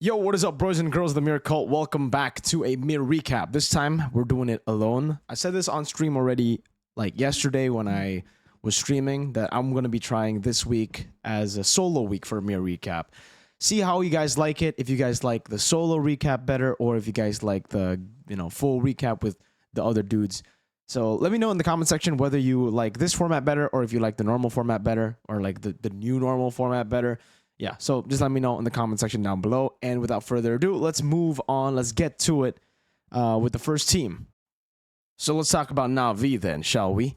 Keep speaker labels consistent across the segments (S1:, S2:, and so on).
S1: Yo, what is up, boys and girls of the Mirror Cult? Welcome back to a Mirror Recap. This time, we're doing it alone. I said this on stream already, like yesterday when I was streaming, that I'm going to be trying this week as a solo week for a Mirror Recap. See how you guys like it, if you guys like the solo recap better, or if you guys like the, full recap with the other dudes. So let me know in the comment section whether you like this format better, or if you like the normal format better, or like the new normal format better. Yeah, so just let me know in the comment section down below. And without further ado, let's move on. Let's get to it with the first team. So let's talk about NAVI then, shall we?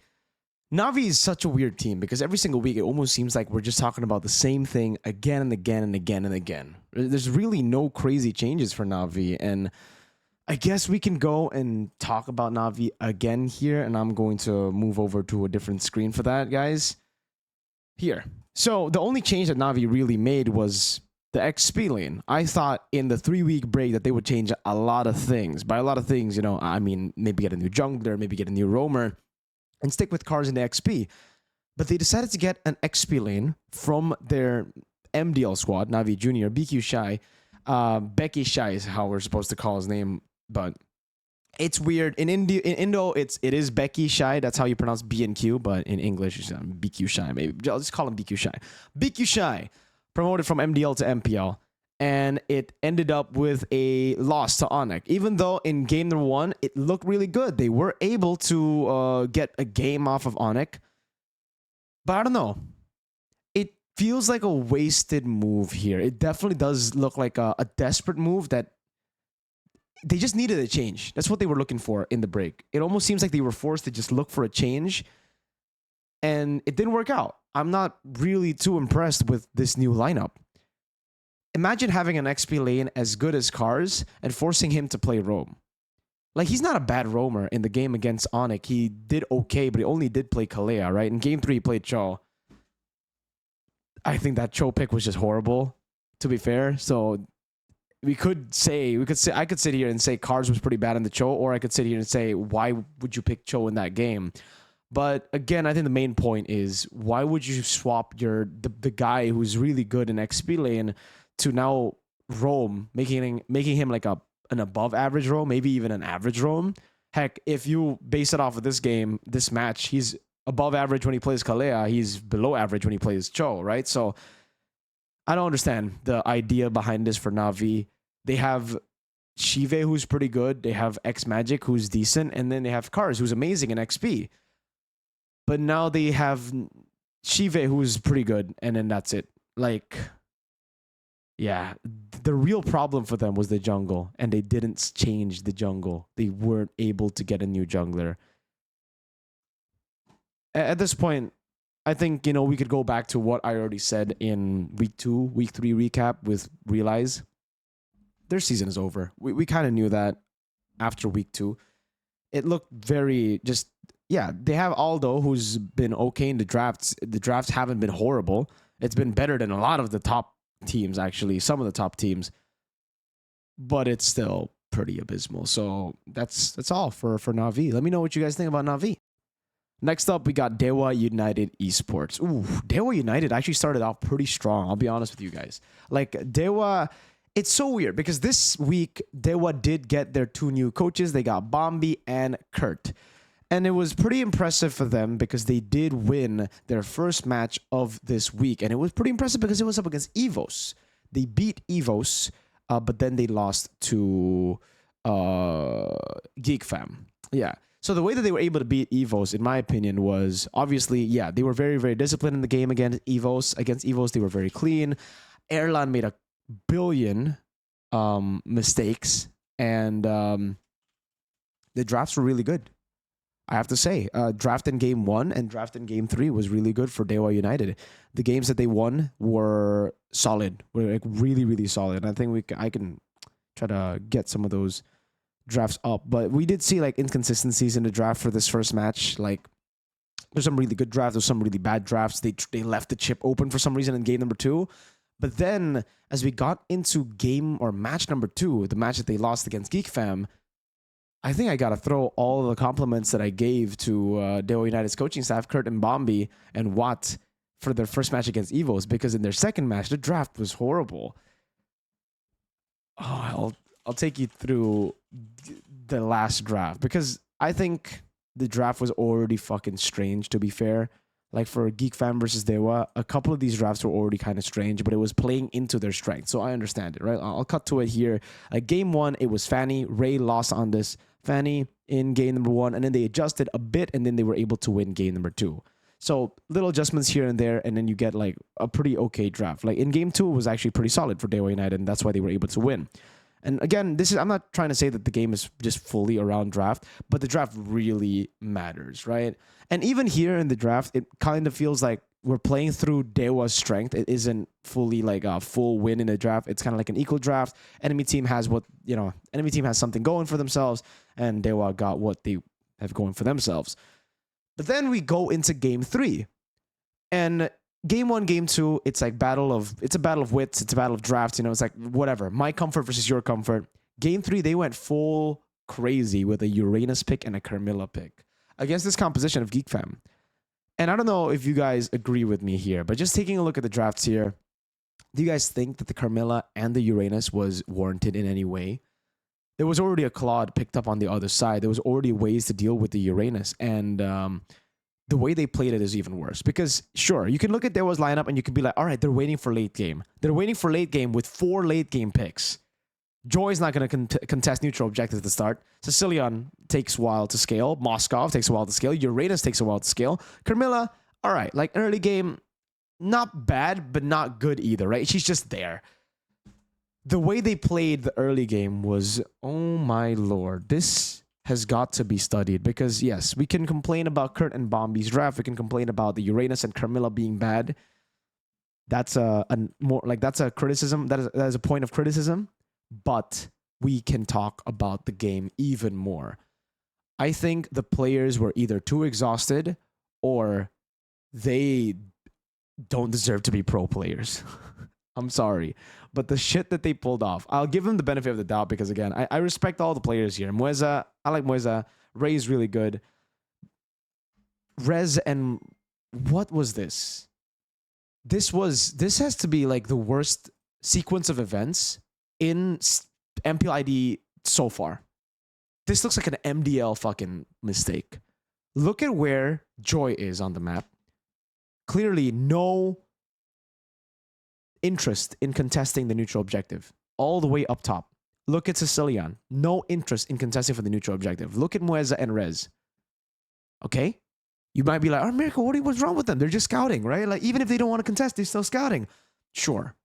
S1: NAVI is such a weird team because every single week it almost seems like we're just talking about the same thing again and again and again and again. There's really no crazy changes for NAVI, and I guess we can go and talk about NAVI again here, and I'm going to move over to a different screen for that, guys. Here. So the only change that NAVI really made was the XP lane. I thought in the 3-week break that they would change a lot of things. By a lot of things, I mean, maybe get a new jungler, maybe get a new roamer, and stick with cars in the XP. But they decided to get an XP lane from their MDL squad, NAVI Junior, BQ Shy. Becky Shy is how we're supposed to call his name, but it's weird. In Indo, it is Becky Shy. That's how you pronounce B and Q, but in English, it's BQ Shy. Maybe I'll just call him BQ Shy. BQ Shy promoted from MDL to MPL, and it ended up with a loss to ONIC. Even though in game number 1, it looked really good. They were able to get a game off of ONIC, but I don't know. It feels like a wasted move here. It definitely does look like a desperate move that they just needed a change. That's what they were looking for in the break. It almost seems like they were forced to just look for a change, and it didn't work out. I'm not really too impressed with this new lineup. Imagine having an XP lane as good as Cars and forcing him to play roam. Like, he's not a bad roamer in the game against ONIC. He did okay, but he only did play Kalea, right? In game 3, he played Cho. I think that Cho pick was just horrible, to be fair. So I could sit here and say Cars was pretty bad in the Cho, or I could sit here and say, why would you pick Cho in that game? But again, I think the main point is, why would you swap the guy who's really good in XP lane to now roam, making him like an above average roam, maybe even an average roam? Heck, if you base it off of this match, he's above average when he plays Kalea, he's below average when he plays Cho, right? So I don't understand the idea behind this for NAVI. They have Shive, who's pretty good. They have X Magic, who's decent. And then they have Cars, who's amazing in XP. But now they have Shive, who's pretty good. And then that's it. Like, yeah, the real problem for them was the jungle. And they didn't change the jungle. They weren't able to get a new jungler. At this point, I think, we could go back to what I already said in week 3 recap with Realize. Their season is over. We kind of knew that after week 2. It looked very they have Aldo, who's been okay in the drafts. The drafts haven't been horrible. It's been better than a lot of the top teams, actually. Some of the top teams. But it's still pretty abysmal. So that's all for NAVI. Let me know what you guys think about NAVI. Next up, we got DEWA United Esports. Ooh, DEWA United actually started off pretty strong. I'll be honest with you guys. Like, DEWA, it's so weird because this week, DEWA did get their 2 new coaches. They got Bombi and Kurt. And it was pretty impressive for them because they did win their first match of this week. And it was pretty impressive because it was up against EVOS. They beat EVOS, but then they lost to GEEK fam. Yeah. So the way that they were able to beat EVOS, in my opinion, was obviously, they were very, very disciplined in the game against EVOS. Against EVOS, they were very clean. Erlan made a billion mistakes, and the drafts were really good. I have to say, draft in game 1 and draft in game 3 was really good for DEWA United. The games that they won were solid, were like really, really solid. And I think I can try to get some of those drafts up, but we did see like inconsistencies in the draft for this first match. Like, there's some really good drafts, there's some really bad drafts. They left the chip open for some reason in game number 2. But then as we got into match number 2, the match that they lost against GEEK fam, I think I gotta throw all of the compliments that I gave to DEWA United's coaching staff, Kurt and Bombi and Watt, for their first match against EVOS, because in their second match, the draft was horrible. I'll take you through the last draft because I think the draft was already fucking strange, to be fair. Like for Geek Fam versus DEWA, a couple of these drafts were already kind of strange, but it was playing into their strength. So I understand it, right? I'll cut to it here. Game one, it was Fanny. Ray lost on this. Fanny in game number one, and then they adjusted a bit, and then they were able to win game number two. So little adjustments here and there, and then you get like a pretty okay draft. Like in game two, it was actually pretty solid for DEWA United, and that's why they were able to win. And again, I'm not trying to say that the game is just fully around draft, but the draft really matters, right? And even here in the draft, it kind of feels like we're playing through DEWA's strength. It isn't fully like a full win in the draft. It's kind of like an equal draft. Enemy team has enemy team has something going for themselves, and DEWA got what they have going for themselves. But then we go into game three, and game one, game two, it's like it's a battle of wits, it's a battle of drafts, it's like whatever. My comfort versus your comfort. Game three, they went full crazy with a Uranus pick and a Carmilla pick against this composition of Geek Fam. And I don't know if you guys agree with me here, but just taking a look at the drafts here, do you guys think that the Carmilla and the Uranus was warranted in any way? There was already a Claude picked up on the other side. There was already ways to deal with the Uranus, and the way they played it is even worse. Because sure, you can look at DEWA's lineup and you can be like, all right, they're waiting for late game. They're waiting for late game with 4 late game picks. Joy's not going to contest neutral objectives at the start. Sicilian takes a while to scale. Moskov takes a while to scale. Uranus takes a while to scale. Carmilla, all right, like early game, not bad, but not good either, right? She's just there. The way they played the early game was, oh my lord, this has got to be studied. Because yes, we can complain about Kurt and Bombi's draft. We can complain about the Uranus and Carmilla being bad. That's a criticism. That is a point of criticism. But we can talk about the game even more. I think the players were either too exhausted or they don't deserve to be pro players. I'm sorry. But the shit that they pulled off, I'll give them the benefit of the doubt because, again, I respect all the players here. Mueza, I like Mueza. Ray's really good. Rez and... What was this? This has to be like the worst sequence of events in MPL ID so far. This looks like an MDL fucking mistake. Look at where Joy is on the map. Clearly, no interest in contesting the neutral objective. All the way up top. Look at Sicilian. No interest in contesting for the neutral objective. Look at Mueza and Rez. Okay? You might be like, oh, Mirko, what's wrong with them? They're just scouting, right? Like, even if they don't want to contest, they're still scouting. Sure.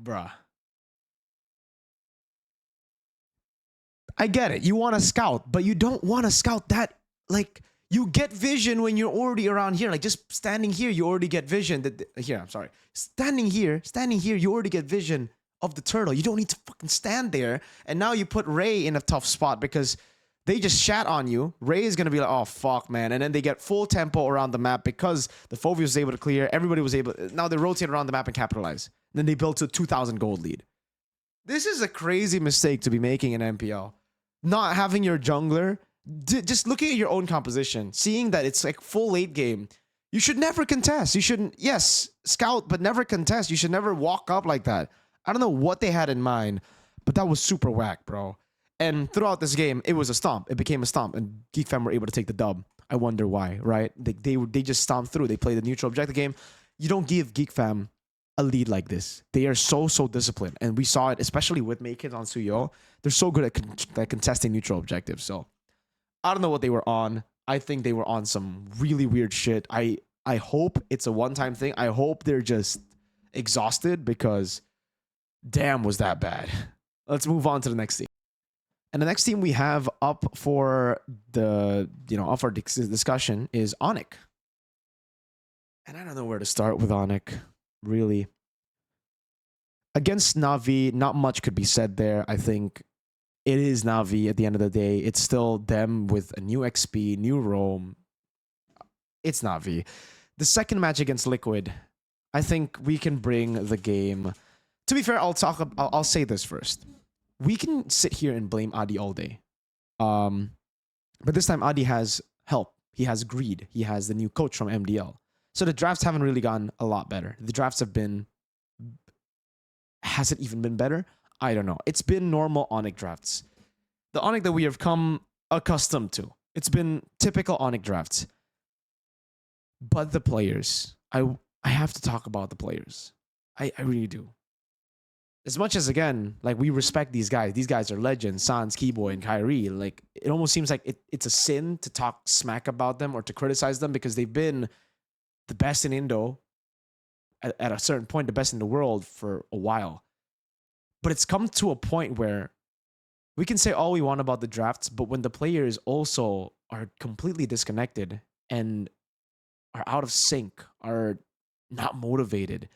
S1: Bruh. I get it. You want to scout, but you don't want to scout that. Like, you get vision when you're already around here. Like, just standing here, you already get vision. Here, I'm sorry. Standing here, you already get vision of the turtle. You don't need to fucking stand there. And now you put Ray in a tough spot because they just shat on you. Ray is going to be like, oh, fuck, man. And then they get full tempo around the map because the Fovius was able to clear. Everybody was able. Now they rotate around the map and capitalize. And then they built a 2,000 gold lead. This is a crazy mistake to be making in MPL. Not having your jungler, just looking at your own composition, seeing that it's like full late game. You should never contest. You shouldn't, yes, scout, but never contest. You should never walk up like that. I don't know what they had in mind, but that was super whack, bro. And throughout this game, it was a stomp. It became a stomp, and Geek Fam were able to take the dub. I wonder why, right? They just stomped through. They played the neutral objective game. You don't give Geek Fam a lead like this. They are so disciplined, and we saw it especially with Make It on Suyo. They're so good at contesting neutral objectives. So I don't know what they were on. I think they were on some really weird shit. I hope it's a one-time thing. I hope they're just exhausted because damn, was that bad. Let's move on to the next team. And the next team we have up for the up for discussion is ONIC. And I don't know where to start with ONIC. Really. Against NAVI, not much could be said there. I think it is NAVI at the end of the day. It's still them with a new XP, new roam. It's NAVI. The second match against Liquid, I think we can bring the game. To be fair, I'll say this first. we can sit here and blame Adi all day. But this time Adi has help. He has greed. He has the new coach from MDL. So the drafts haven't really gotten a lot better. The drafts have been... Has it even been better? I don't know. It's been normal ONIC drafts. The ONIC that we have come accustomed to. It's been typical ONIC drafts. But the players... I have to talk about the players. I really do. As much as, again, like, we respect these guys. These guys are legends. Sans, Keyboy, and Kyrie. Like, it almost seems like it's a sin to talk smack about them or to criticize them because they've been the best in Indo at a certain point, the best in the world for a while. But it's come to a point where we can say all we want about the drafts, but when the players also are completely disconnected and are out of sync, are not motivated.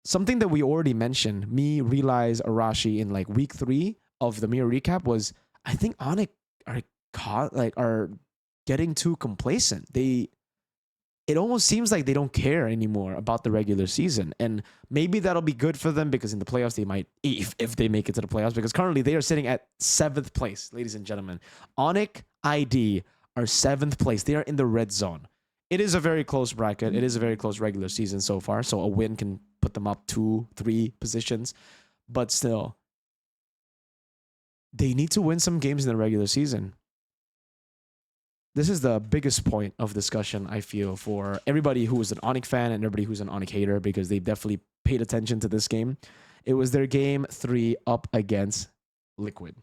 S1: Something that we already mentioned, me, Realize, Arashi in like week 3 of the mirror recap was, I think ONIC are getting too complacent. It almost seems like they don't care anymore about the regular season. And maybe that'll be good for them because in the playoffs they might, if they make it to the playoffs, because currently they are sitting at 7th place, ladies and gentlemen. ONIC ID are 7th place. They are in the red zone. It is a very close bracket. It is a very close regular season so far. So a win can put them up 2-3 positions. But still, they need to win some games in the regular season. This is the biggest point of discussion, I feel, for everybody who is an ONIC fan and everybody who's an ONIC hater, because they definitely paid attention to this game. It was their game 3 up against Liquid.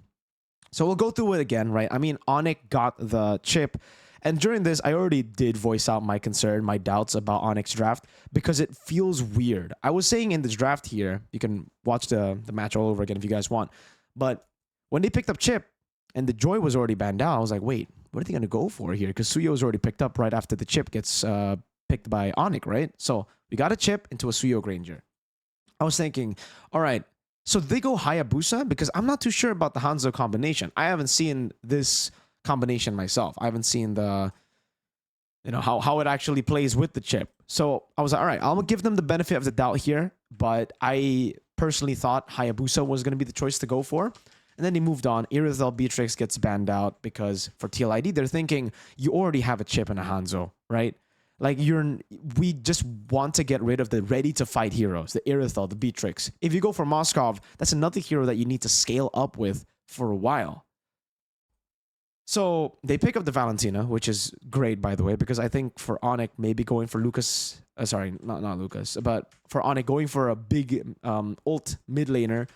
S1: So we'll go through it again, right? I mean, ONIC got the chip. And during this, I already did voice out my concern, my doubts about ONIC's draft, because it feels weird. I was saying in this draft here, you can watch the match all over again if you guys want. But when they picked up Chip and the Joy was already banned out, I was like, wait, what are they going to go for here? Because Suyo was already picked up right after the Chip gets picked by ONIC, right? So we got a Chip into a Suyo Granger. I was thinking, all right, so did they go Hayabusa? Because I'm not too sure about the Hanzo combination. I haven't seen this combination myself. I haven't seen the, how it actually plays with the chip. So I was like, all right, I'll give them the benefit of the doubt here, but I personally thought Hayabusa was going to be the choice to go for. And then they moved on. Irithel Beatrix gets banned out because for TLID, they're thinking you already have a chip and a Hanzo, right? Like we just want to get rid of the ready to fight heroes, the Irithel, the Beatrix. If you go for Moskov, that's another hero that you need to scale up with for a while. So they pick up the Valentina, which is great, by the way, because I think for ONIC, maybe going for Lucas, not Lucas, but for ONIC, going for a big ult mid laner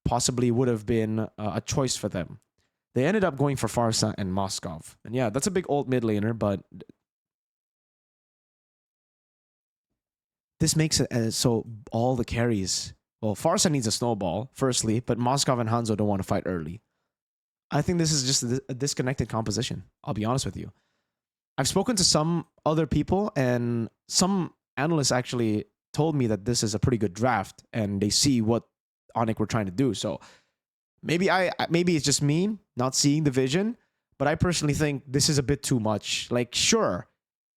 S1: possibly would have been a choice for them. They ended up going for Farsa and Moskov. And yeah, that's a big ult mid laner, but this makes it so all the carries... Well, Farsa needs a snowball, firstly, but Moskov and Hanzo don't want to fight early. I think this is just a disconnected composition. I'll be honest with you. I've spoken to some other people, and some analysts actually told me that this is a pretty good draft, and they see what ONIC were trying to do. So maybe it's just me not seeing the vision, but I personally think this is a bit too much. Like, sure,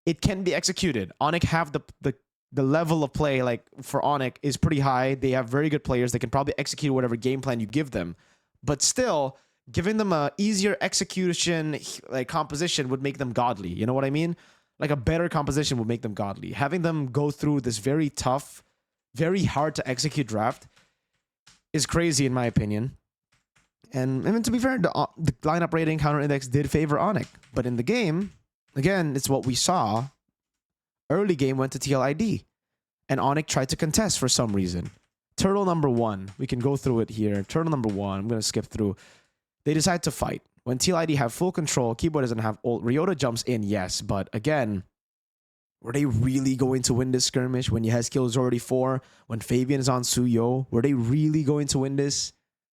S1: it can be executed. ONIC have the level of play, like for ONIC, is pretty high. They have very good players. They can probably execute whatever game plan you give them, but still, giving them a easier execution like composition would make them godly. You know what I mean? Like a better composition would make them godly. Having them go through this very tough, very hard to execute draft is crazy in my opinion. And I mean, to be fair, the lineup rating counter index did favor ONIC, but in the game, again, it's what we saw. Early game went to TLID, and ONIC tried to contest for some reason. Turtle number 1, we can go through it here. Turtle number 1, I'm gonna skip through. They decide to fight. When TLID have full control, Keyboard doesn't have ult. Ryota jumps in, yes, but again, were they really going to win this skirmish when Yehezkiel is already 4? When Fabian is on Suyo, were they really going to win this?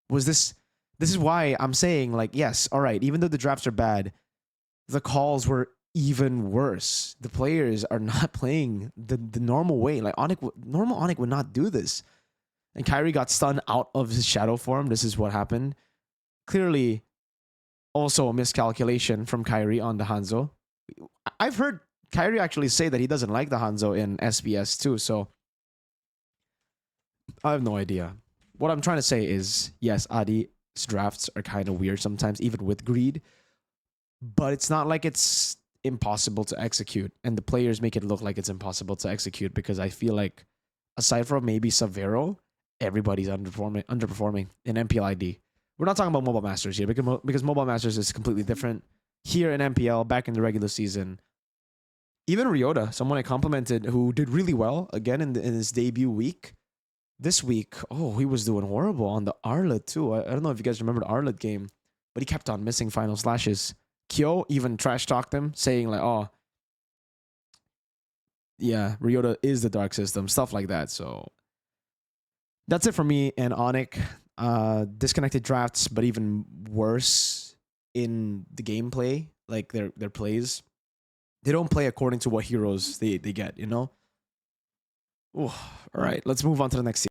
S1: Was this... This is why I'm saying, like, yes, all right, even though the drafts are bad, the calls were even worse. The players are not playing the normal way. Like, normal ONIC would not do this. And Kyrie got stunned out of his shadow form. This is what happened. Clearly, also a miscalculation from Kyrie on the Hanzo. I've heard Kyrie actually say that he doesn't like the Hanzo in SBS too, so I have no idea. What I'm trying to say is, yes, Adi, drafts are kind of weird sometimes, even with greed. But it's not like it's impossible to execute, and the players make it look like it's impossible to execute, because I feel like aside from maybe Savero, everybody's underperforming in MPL ID. We're not talking about Mobile Masters here, because Mobile Masters is completely different. Here in MPL, back in the regular season, even Ryota, someone I complimented who did really well again in his debut week. This week, oh, he was doing horrible on the Arlet too. I don't know if you guys remember the Arlet game, but he kept on missing final slashes. Kyo even trash talked him, saying like, oh, yeah, Ryota is the dark system, stuff like that. So that's it for me and ONIC. Disconnected drafts, but even worse in the gameplay, like their plays. They don't play according to what heroes they get, you know? Ooh, all right, let's move on to the next team.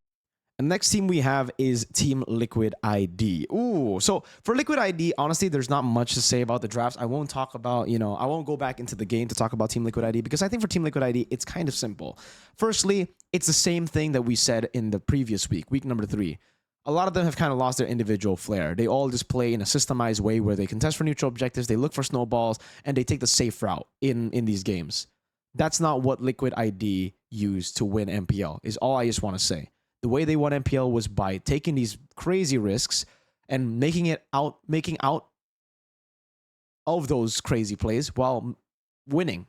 S1: The next team we have is Team Liquid ID. Ooh, so for Liquid ID, honestly, there's not much to say about the drafts. I won't talk about, I won't go back into the game to talk about Team Liquid ID, because I think for Team Liquid ID, it's kind of simple. Firstly, it's the same thing that we said in the previous week number 3. A lot of them have kind of lost their individual flair. They all just play in a systemized way where they contest for neutral objectives, they look for snowballs, and they take the safe route in these games. That's not what Liquid ID used to win MPL, is all I just want to say. The way they won MPL was by taking these crazy risks and making out of those crazy plays while winning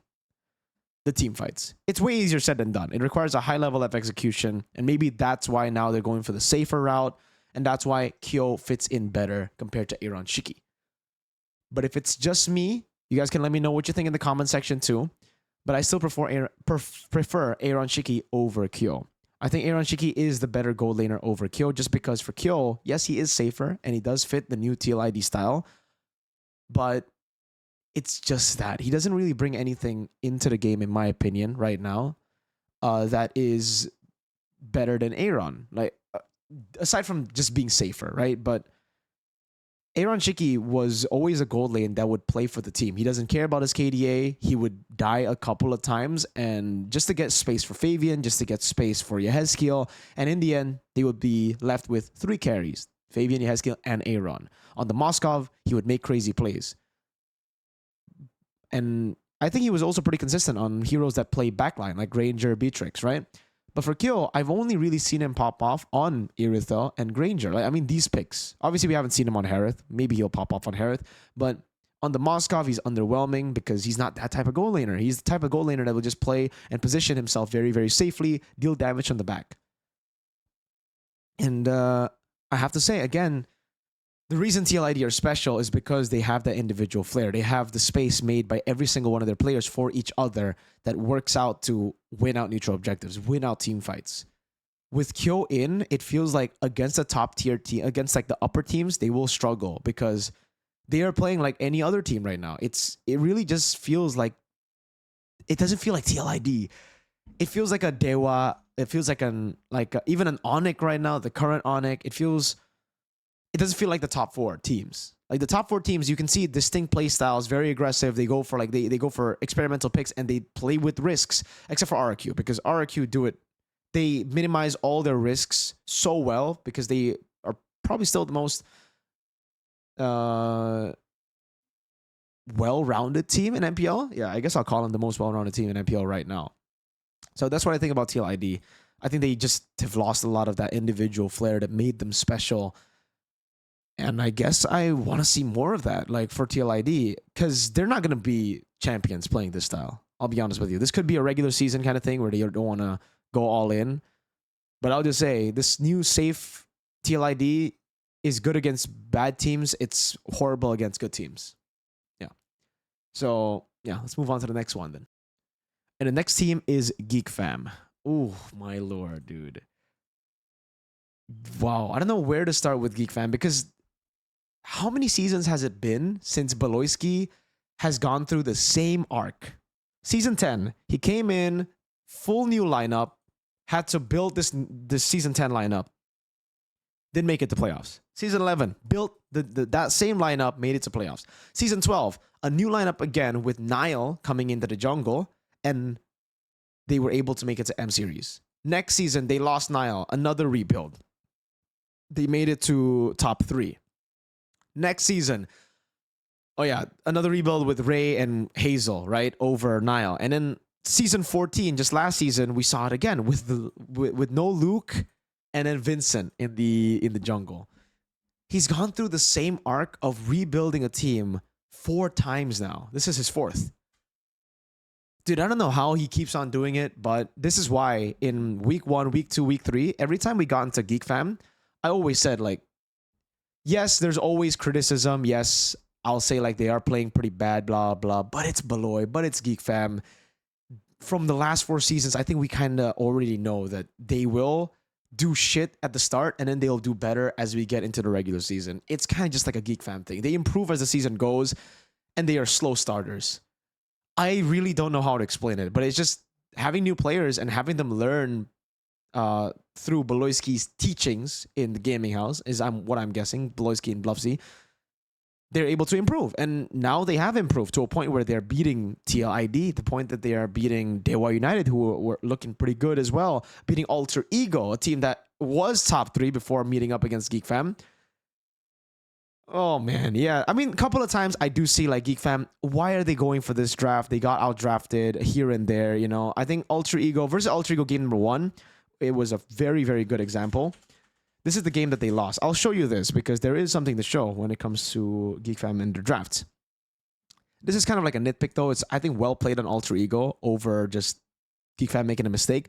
S1: the team fights. It's way easier said than done. It requires a high level of execution, and maybe that's why now they're going for the safer route, and that's why Kyo fits in better compared to Aaron Shiki. But if it's just me, you guys can let me know what you think in the comment section too. But I still prefer Aaron Shiki over Kyo. I think Aaron Shiki is the better gold laner over Kyo, just because for Kyo, yes, he is safer and he does fit the new TLID style, but it's just that he doesn't really bring anything into the game, in my opinion, right now, that is better than Aaron. Like, aside from just being safer, right? But Aaron Shiki was always a gold lane that would play for the team. He doesn't care about his KDA. He would die a couple of times, and just to get space for Fabian, just to get space for Yehezkiel, and in the end, they would be left with 3 carries: Fabian, Yehezkiel, and Aaron. On the Moskov, he would make crazy plays. And I think he was also pretty consistent on heroes that play backline, like Granger, Beatrix, right? But for Kyo, I've only really seen him pop off on Irithel and Granger. Like, I mean, these picks. Obviously, we haven't seen him on Harith. Maybe he'll pop off on Harith. But on the Moskov, he's underwhelming because he's not that type of goal laner. He's the type of goal laner that will just play and position himself very, very safely, deal damage on the back. And I have to say, again, the reason TLID are special is because they have that individual flair. They have the space made by every single one of their players for each other that works out to win out neutral objectives, win out team fights. With Kyo in, it feels like against a top tier team, against like the upper teams, they will struggle because they are playing like any other team right now. It really just feels like, it doesn't feel like TLID. It feels like a DEWA. It feels like even an ONIC right now, the current ONIC. It doesn't feel like the top 4 teams. Like the top 4 teams, you can see distinct play styles, very aggressive. They go for they go for experimental picks, and they play with risks, except for RRQ, because RRQ do it. They minimize all their risks so well because they are probably still the most well-rounded team in MPL. Yeah, I guess I'll call them the most well-rounded team in MPL right now. So that's what I think about TLID. I think they just have lost a lot of that individual flair that made them special. And I guess I want to see more of that, like for TLID, because they're not going to be champions playing this style. I'll be honest with you. This could be a regular season kind of thing where they don't want to go all in. But I'll just say, this new safe TLID is good against bad teams. It's horrible against good teams. Yeah. So, yeah, let's move on to the next one then. And the next team is GEEK Fam. Oh, my lord, dude. Wow. I don't know where to start with GEEK Fam, because how many seasons has it been since Baloyski has gone through the same arc? Season 10, he came in, full new lineup, had to build this Season 10 lineup, didn't make it to playoffs. Season 11, built that same lineup, made it to playoffs. Season 12, a new lineup again with Nile coming into the jungle, and they were able to make it to M Series. Next season, they lost Nile, another rebuild. They made it to top 3. Next season, oh yeah, another rebuild with Ray and Hazel, right, over Nile. And then season 14, just last season, we saw it again with no Luke and then Vincent in the jungle. He's gone through the same arc of rebuilding a team 4 times now. This is his 4th. Dude, I don't know how he keeps on doing it, but this is why in week 1, week 2, week 3, every time we got into Geek Fam, I always said, like, yes, there's always criticism. Yes, I'll say, like, they are playing pretty bad, blah, blah, but it's Beloy, but it's Geek Fam. From the last 4 seasons, I think we kind of already know that they will do shit at the start and then they'll do better as we get into the regular season. It's kind of just like a Geek Fam thing. They improve as the season goes and they are slow starters. I really don't know how to explain it, but it's just having new players and having them learn through Beloyski's teachings in the gaming house is what I'm guessing, Beloyski and Bluffsy. They're able to improve, and now they have improved to a point where they're beating TLID, the point that they are beating DEWA United, who were looking pretty good as well, beating Alter Ego, a team that was top 3 before meeting up against Geek Fam. Oh man, yeah. I mean, a couple of times I do see like Geek Fam, why are they going for this draft? They got outdrafted here and there, you know. I think Alter Ego versus Alter Ego game number 1, it was a very, very good example. This is the game that they lost. I'll show you this because there is something to show when it comes to Geek Fam and their drafts. This is kind of like a nitpick though. It's, I think, well played on Alter Ego over just Geek Fam making a mistake.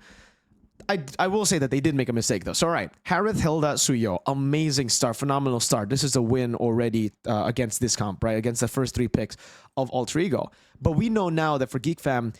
S1: I will say that they did make a mistake though. So all right, Harith, Hilda, Suyo, amazing start, phenomenal start. This is a win already against this comp, right? Against the first 3 picks of Alter Ego. But we know now that for Geek Fam,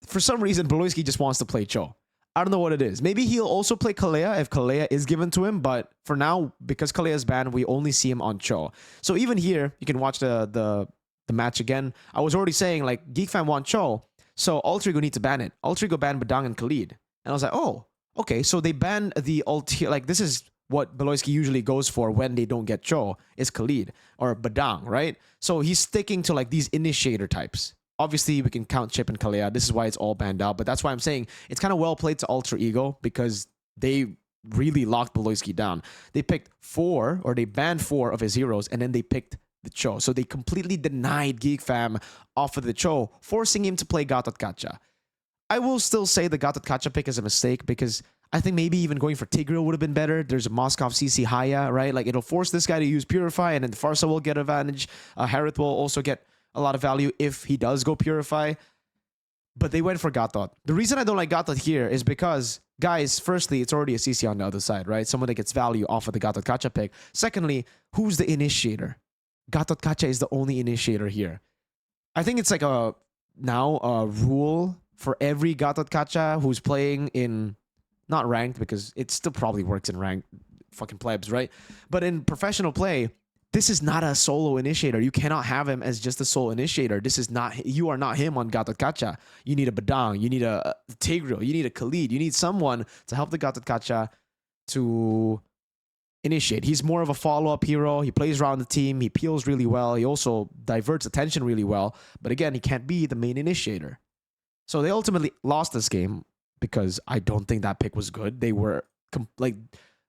S1: for some reason, Beloyski just wants to play Cho. I don't know what it is. Maybe he'll also play Kalea if Kalea is given to him, but for now, because Kalea is banned, we only see him on Cho. So even here, you can watch the match again. I was already saying, like, Geek Fam want Cho, so Alter Ego need to ban it. Alter Ego banned Badang and Khalid. And I was like, oh, okay, so they banned the Alter, like, this is what Beloyski usually goes for when they don't get Cho, is Khalid or Badang, right? So he's sticking to, like, these initiator types. Obviously, we can count Chip and Kalea. This is why it's all banned out. But that's why I'm saying it's kind of well played to Alter Ego because they really locked Beloyski down. They picked 4, or they banned 4 of his heroes, and then they picked the Cho. So they completely denied Geek Fam off of the Cho, forcing him to play Gatot Kacha. I will still say the Gatot Kacha pick is a mistake because I think maybe even going for Tigreal would have been better. There's a Moskov CC Haya, right? Like, it'll force this guy to use Purify, and then Farsa will get advantage. Harith will also get a lot of value if he does go Purify. But they went for Gatot. The reason I don't like Gatot here is because, guys, firstly, it's already a CC on the other side, right? Someone that gets value off of the Gatot Kacha pick. Secondly, who's the initiator? Gatot Kacha is the only initiator here. I think it's like a rule for every Gatot Kacha who's playing in, not ranked, because it still probably works in ranked, fucking plebs, right? But in professional play, this is not a solo initiator. You cannot have him as just a sole initiator. This is not, you are not him on Gatot Kacha. You need a Badang, you need a Tigreal, you need a Khalid, you need someone to help the Gatot Kacha to initiate. He's more of a follow-up hero. He plays around the team. He peels really well. He also diverts attention really well. But again, he can't be the main initiator. So they ultimately lost this game because I don't think that pick was good. They were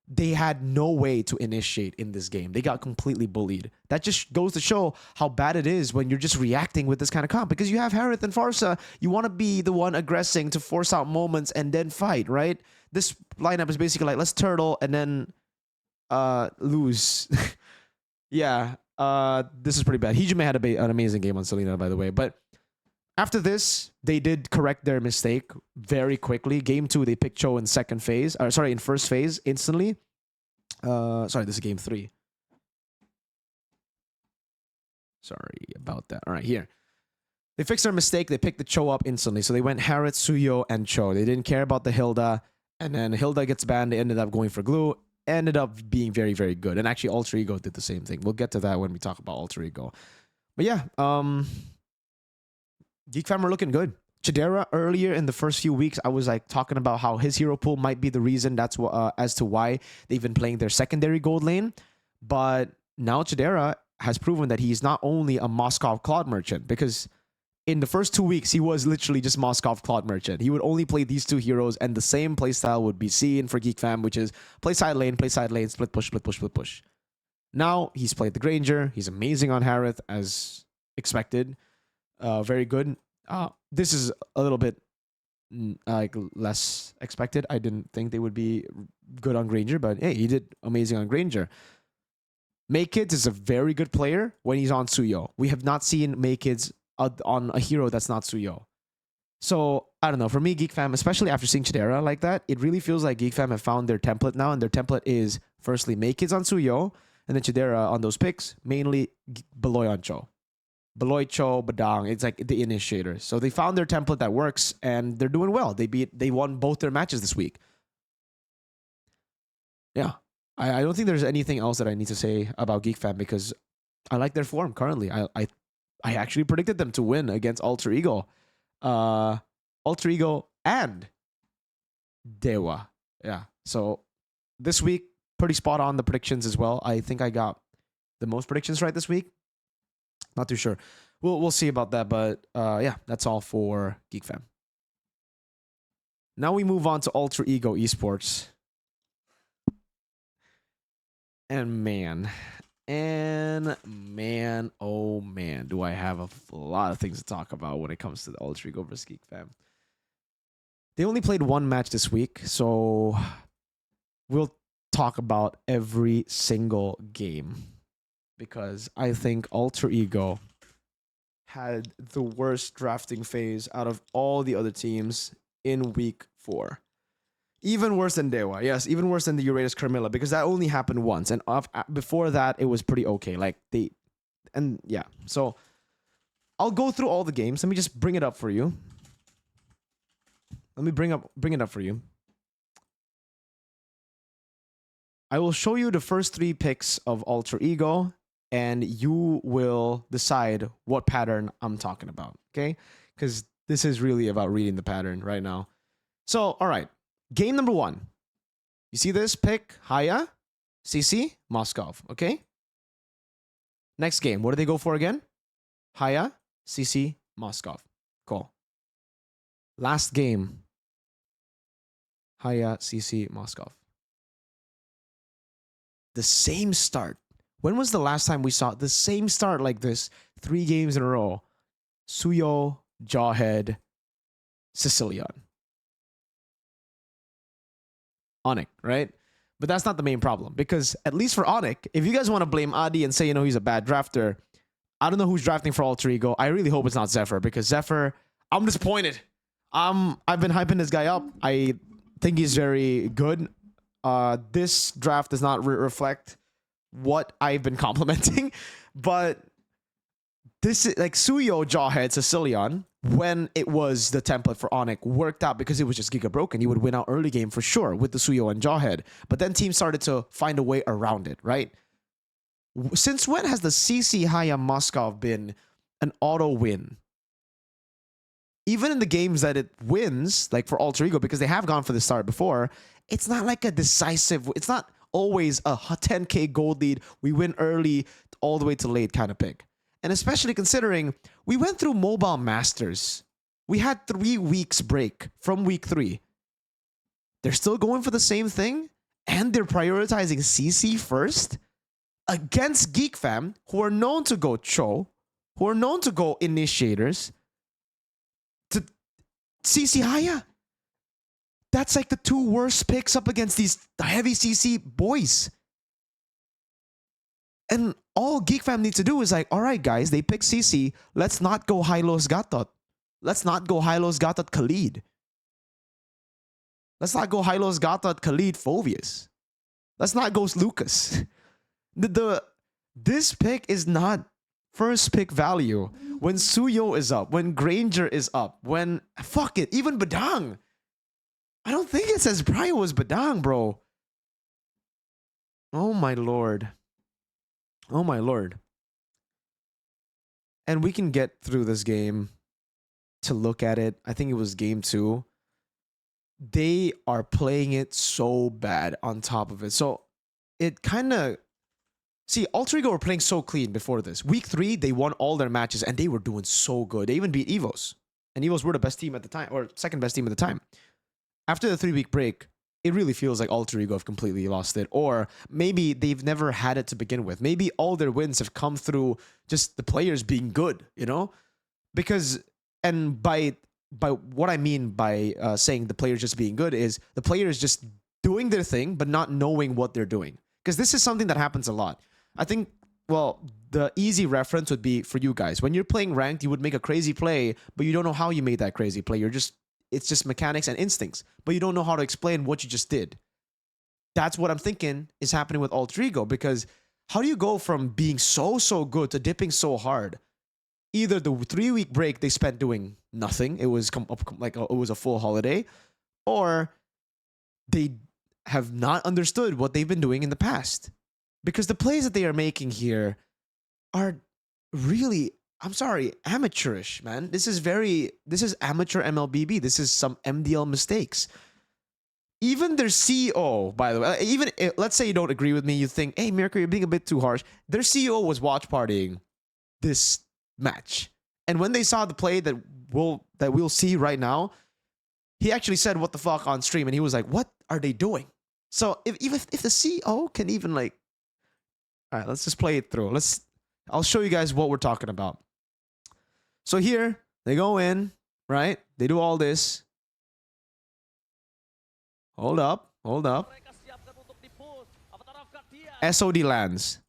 S1: they had no way to initiate in this game. They got completely bullied. That just goes to show how bad it is when you're just reacting with this kind of comp. Because you have Harith and Farsa, you want to be the one aggressing to force out moments and then fight, right? This lineup is basically like, let's turtle and then lose. Yeah, this is pretty bad. Hijime had an amazing game on Selena, by the way. But after this, they did correct their mistake very quickly. Game 2, they picked Cho in in first phase instantly. Sorry, this is game 3. Sorry about that. All right, here. They fixed their mistake. They picked the Cho up instantly. So they went Harith, Suyo, and Cho. They didn't care about the Hilda. And then Hilda gets banned. They ended up going for Glue. Ended up being very, very good. And actually, Alter Ego did the same thing. We'll get to that when we talk about Alter Ego. But yeah, Geek Fam are looking good. Chidera, earlier in the first few weeks, I was like talking about how his hero pool might be the reason that's as to why they've been playing their secondary gold lane. But now Chidera has proven that he's not only a Moskov Claude merchant, because in the first 2 weeks, he was literally just Moskov Claude merchant. He would only play these 2 heroes, and the same playstyle would be seen for Geek Fam, which is play side lane, split push, split push, split push. Now he's played the Granger. He's amazing on Harith as expected. Very good. This is a little bit like less expected. I didn't think they would be good on Granger, but hey, he did amazing on Granger. Maykids is a very good player when he's on Suyo. We have not seen Maykids on a hero that's not Suyo. So, I don't know. For me, Geek Fam, especially after seeing Chidera like that, it really feels like Geek Fam have found their template now, and their template is firstly Maykids on Suyo, and then Chidera on those picks, mainly Beloy on Cho. Beloy, Cho, Badang, it's like the initiators. So they found their template that works, and they're doing well. They won both their matches this week. Yeah. I don't think there's anything else that I need to say about Geek Fam because I like their form currently. I actually predicted them to win against Alter Ego. Alter Ego and DEWA. Yeah. So this week, pretty spot on the predictions as well. I think I got the most predictions right this week. Not too sure. We'll see about that, but yeah, that's all for Geek Fam. Now we move on to Alter Ego Esports. And man, oh man, do I have a lot of things to talk about when it comes to the Alter Ego versus Geek Fam. They only played one match this week, so we'll talk about every single game because I think Alter Ego had the worst drafting phase out of all the other teams in week 4. Even worse than DEWA. Yes, even worse than the Uranus Carmilla because that only happened once. And before that, it was pretty okay. Yeah. So I'll go through all the games. Let me just bring it up for you. Let me bring it up for you. I will show you the first 3 picks of Alter Ego, and you will decide what pattern I'm talking about. Okay? Because this is really about reading the pattern right now. So, all right. Game number 1. You see this pick? Haya, CC, Moskov. Okay? Next game. What do they go for again? Haya, CC, Moskov. Cool. Last game. Haya, CC, Moskov. The same start. When was the last time we saw the same start like this? 3 games in a row. Suyo, Jawhead, Sicilian. ONIC, right? But that's not the main problem because at least for ONIC, if you guys want to blame Adi and say, he's a bad drafter, I don't know who's drafting for Alter Ego. I really hope it's not Zephyr because Zephyr, I'm disappointed. I've been hyping this guy up. I think he's very good. This draft does not reflect what I've been complimenting, but this is like Suyo, Jawhead, Sicilian, when it was the template for ONIC, worked out because it was just Giga broken. He would win out early game for sure with the Suyo and Jawhead. But then teams started to find a way around it, right? Since when has the CC Haya Moskov been an auto win? Even in the games that it wins, like for Alter Ego, because they have gone for the start before, it's not like a decisive, it's not always a 10k gold lead, we win early all the way to late kind of pick. And especially considering we went through Mobile Masters. We had 3 weeks break from week 3. They're still going for the same thing? And they're prioritizing CC first? Against Geek Fam, who are known to go Cho, who are known to go initiators, to CC Haya. That's like the 2 worst picks up against these heavy CC boys. And all Geek Fam needs to do is like, all right, guys, they pick CC. Let's not go Hylos Gatot. Let's not go Hylos Gatot Khalid. Let's not go Hylos Gatot Khalid Phobius. Let's not go Lucas. This pick is not first pick value. When Suyo is up, when Granger is up, when, fuck it, even Badang. I don't think it says Prio was Badang, bro. Oh my lord. Oh my lord. And we can get through this game to look at it. I think it was game 2. They are playing it so bad on top of it. So it kind of... See, Alter Ego were playing so clean before this. Week 3, they won all their matches and they were doing so good. They even beat EVOS. And EVOS were the best team at the time, or second best team at the time. After the 3-week break, it really feels like Alter Ego have completely lost it. Or maybe they've never had it to begin with. Maybe all their wins have come through just the players being good, you know? Because, and by what I mean by saying the players just being good is the players just doing their thing, but not knowing what they're doing. Because this is something that happens a lot. I think, well, the easy reference would be for you guys. When you're playing ranked, you would make a crazy play, but you don't know how you made that crazy play. It's just mechanics and instincts, but you don't know how to explain what you just did. That's what I'm thinking is happening with Alter Ego, because how do you go from being so good to dipping so hard? Either the 3-week break they spent doing nothing, it was it was a full holiday, or they have not understood what they've been doing in the past. Because the plays that they are making here are really, I'm sorry, amateurish, man. This is amateur MLBB. This is some MDL mistakes. Even their CEO, by the way, even let's say you don't agree with me, you think, hey, Mirko, you're being a bit too harsh. Their CEO was watch partying this match. And when they saw the play that we'll see right now, he actually said, what the fuck, on stream. And he was like, what are they doing? So if the CEO can even like, all right, let's just play it through. I'll show you guys what we're talking about. So here, they go in, right? They do all this. Hold up. SOD lands.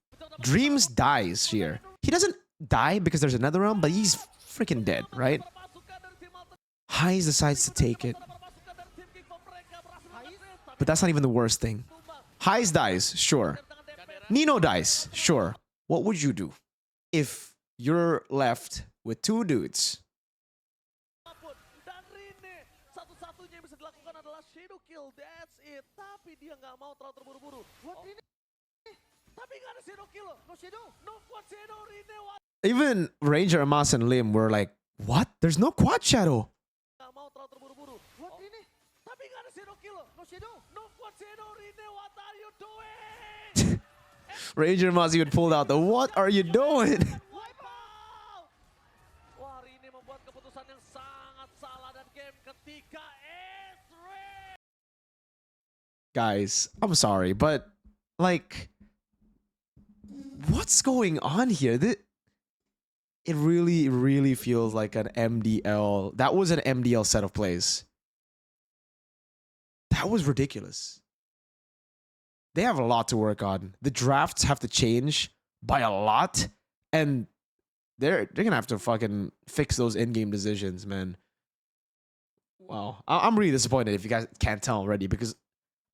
S1: Dreams dies here. He doesn't die because there's another realm, but he's freaking dead, right? Heis decides to take it. But that's not even the worst thing. Heis dies, sure. Nino dies, sure. What would you do if you're left with two dudes? Even Ranger, Amas, and Lim were like, what? There's no quad shadow. Ranger Mazi would pull out the what are you doing? Guys, I'm sorry, but like, what's going on here? It really feels like an MDL. That was an MDL set of plays. That was ridiculous. They have a lot to work on. The drafts have to change by a lot, and they're gonna have to fucking fix those in-game decisions, man. Wow, I'm really disappointed if you guys can't tell already, because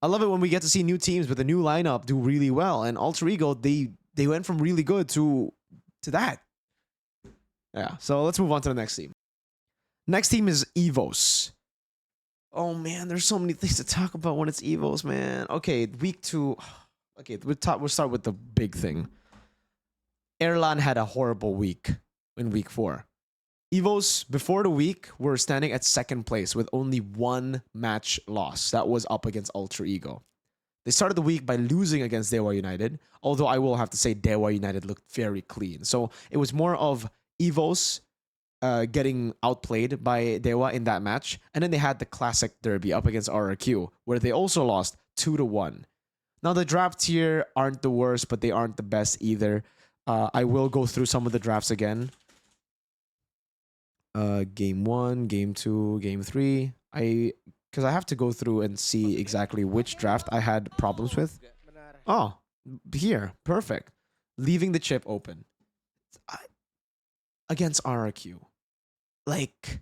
S1: I love it when we get to see new teams with a new lineup do really well. And Alter Ego, they went from really good to that. Yeah, so let's move on to the next team. Next team is EVOS. Oh man, there's so many things to talk about when it's EVOS, man. Okay, week 2. Okay, we'll start with the big thing. Erlan had a horrible week in week 4. EVOS, before the week, were standing at 2nd place with only 1 match loss. That was up against Alter Ego. They started the week by losing against DEWA United, although I will have to say DEWA United looked very clean. So it was more of EVOS getting outplayed by DEWA in that match. And then they had the classic derby up against RRQ, where they also lost 2-1. Now, the drafts here aren't the worst, but they aren't the best either. I will go through some of the drafts again. Game 1, Game 2, Game 3. Because I have to go through and see exactly which draft I had problems with. Oh, here. Perfect. Leaving the chip open. Against RRQ. Like,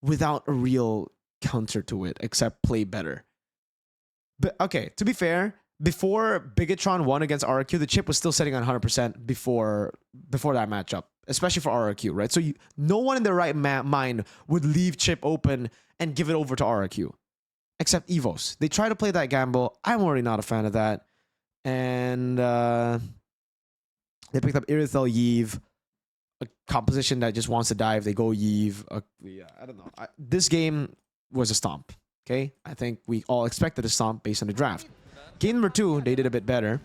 S1: without a real counter to it, except play better. But, okay, to be fair, before Bigetron won against RRQ, the chip was still sitting on 100% before that matchup. Especially for RRQ, right? So no one in their right mind would leave chip open and give it over to RRQ. Except EVOS. They try to play that gamble. I'm already not a fan of that. And they picked up Irithel Yeve. A composition that just wants to dive. They go Yeve. Yeah, I don't know. This game was a stomp. Okay? I think we all expected a stomp based on the draft. Game number 2, they did a bit better.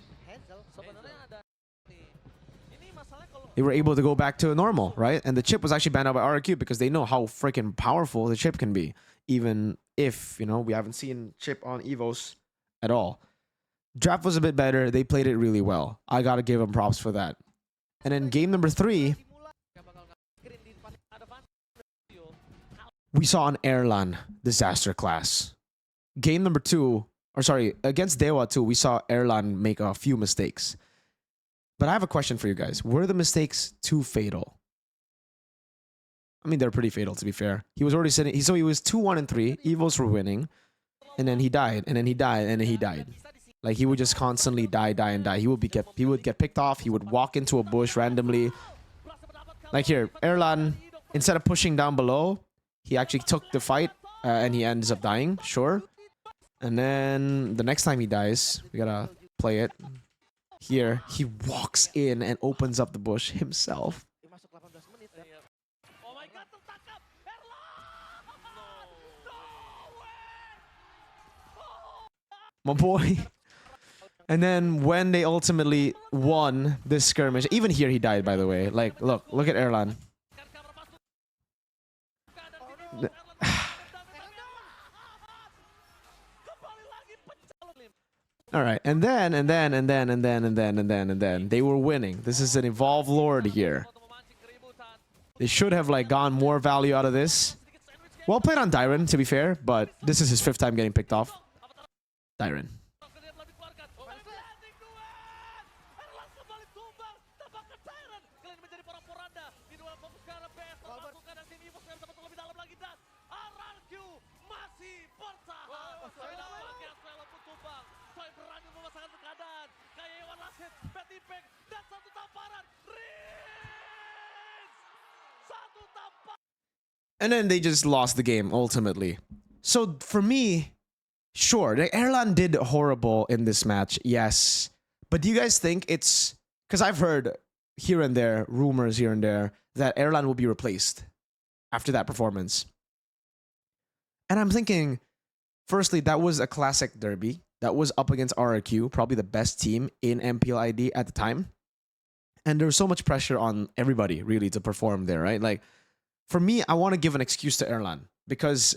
S1: They were able to go back to normal, right? And the chip was actually banned out by RRQ because they know how freaking powerful the chip can be. Even if, you know, we haven't seen chip on EVOS at all. Draft was a bit better. They played it really well. I gotta give them props for that. And then game number 3, we saw an Erlan disaster class. Game number 2, or sorry, against DEWA 2, we saw Erlan make a few mistakes. But I have a question for you guys. Were the mistakes too fatal? I mean, they're pretty fatal, to be fair. He was already sitting. So he was 2-1 and 3. EVOS were winning. And then he died. And then he died. And then he died. Like, he would just constantly die, and die. He would get picked off. He would walk into a bush randomly. Like here, Erlan, instead of pushing down below, he actually took the fight. And he ends up dying, sure. And then the next time he dies, we gotta play it. Here, he walks in and opens up the bush himself. My boy. And then when they ultimately won this skirmish, even here he died, by the way. Like, look at Erlan. All right, and then they were winning. This is an evolved lord here. They should have like gone more value out of this. Well played on Dyron, to be fair, but this is his 5th time getting picked off. Dyron. And then they just lost the game ultimately. So for me, sure, the Erlan did horrible in this match, yes. But do you guys think it's... Because I've heard here and there, rumors here and there, that Erlan will be replaced after that performance. And I'm thinking, firstly, that was a classic derby. That was up against RRQ, probably the best team in MPL ID at the time. And there was so much pressure on everybody, really, to perform there, right? Like, for me, I want to give an excuse to Erlan because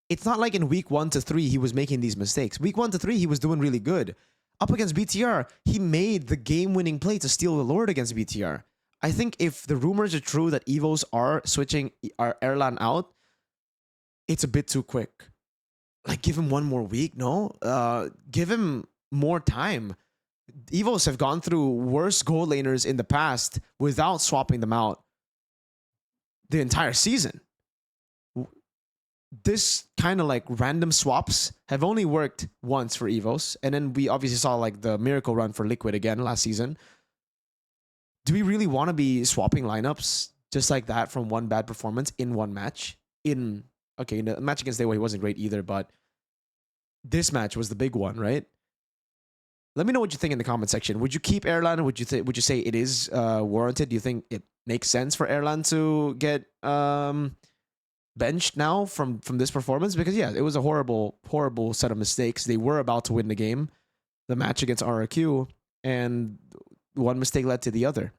S1: it's not like in week 1 to 3 he was making these mistakes. Week 1 to 3 he was doing really good. Up against BTR, he made the game-winning play to steal the Lord against BTR. I think if the rumors are true that EVOS are switching Erlan out, it's a bit too quick. Like, give him one more week, no? Give him more time. EVOS have gone through worse gold laners in the past without swapping them out the entire season. This kind of like random swaps have only worked once for EVOS. And then we obviously saw like the miracle run for Liquid again last season. Do we really want to be swapping lineups just like that from one bad performance in one match? Okay, in the match against DEWA, he wasn't great either, but this match was the big one, right? Let me know what you think in the comment section. Would you keep Erlan? Would you say it is warranted? Do you think it makes sense for Erlan to get benched now from this performance? Because yeah, it was a horrible set of mistakes. They were about to win the game, the match against RRQ, and one mistake led to the other.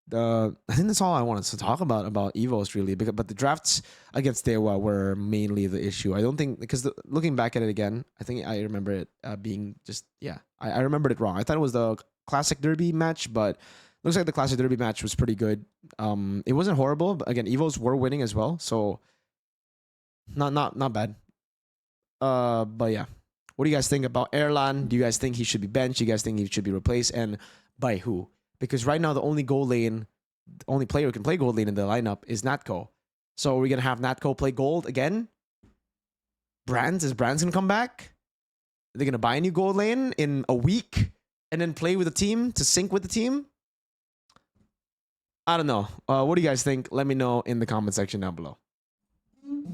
S1: I think that's all I wanted to talk about EVOS really, but the drafts against DEWA were mainly the issue. I don't think, because looking back at it again, I think I remember it being just, yeah, I remembered it wrong. I thought it was the Classic Derby match, but looks like the Classic Derby match was pretty good. It wasn't horrible, but again, EVOS were winning as well, so not bad. But yeah, what do you guys think about Erlan? Do you guys think he should be benched? Do you guys think he should be replaced, and by who? Because right now, the only player who can play gold lane in the lineup is Natco. So are we going to have Natco play gold again? Is Brands going to come back? Are they going to buy a new gold lane in a week and then play with the team to sync with the team? I don't know. What do you guys think? Let me know in the comment section down below.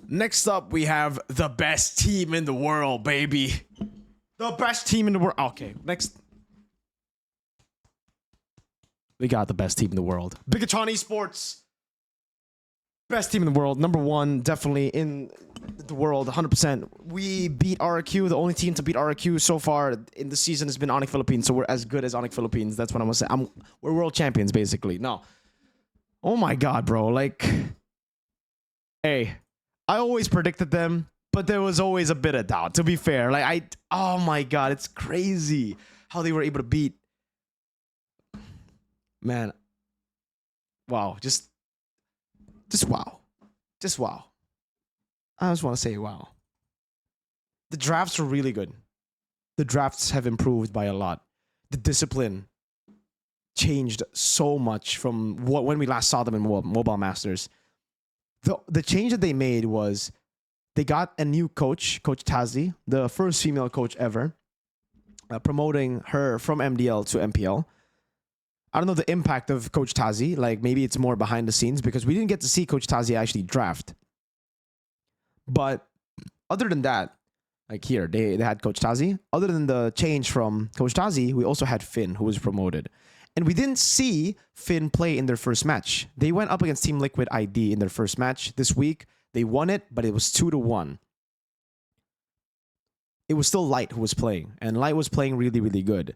S1: Next up, we have the best team in the world, baby. The best team in the world. Okay, next. We got the best team in the world. Bigetron Esports. Best team in the world. Number 1, definitely in the world, 100%. We beat RRQ. The only team to beat RRQ so far in the season has been ONIC Philippines. So we're as good as ONIC Philippines. That's what I'm going to say. We're world champions, basically. No. Oh my God, bro. Like, hey, I always predicted them but there was always a bit of doubt, to be fair. Like, oh my God, it's crazy how they were able to beat. Man. Wow. Just wow. Just wow. I just want to say wow. The drafts were really good. The drafts have improved by a lot. The discipline changed so much from when we last saw them in Mobile Masters. The change that they made was they got a new coach, Coach Tazi, the first female coach ever, promoting her from MDL to MPL. I don't know the impact of Coach Tazi. Like, maybe it's more behind the scenes because we didn't get to see Coach Tazi actually draft. But other than that, like here, they had Coach Tazi. Other than the change from Coach Tazi, we also had Finn, who was promoted. And we didn't see Finn play in their first match. They went up against Team Liquid ID in their first match this week. They won it, but it was 2-1. It was still Light who was playing, and Light was playing really, really good.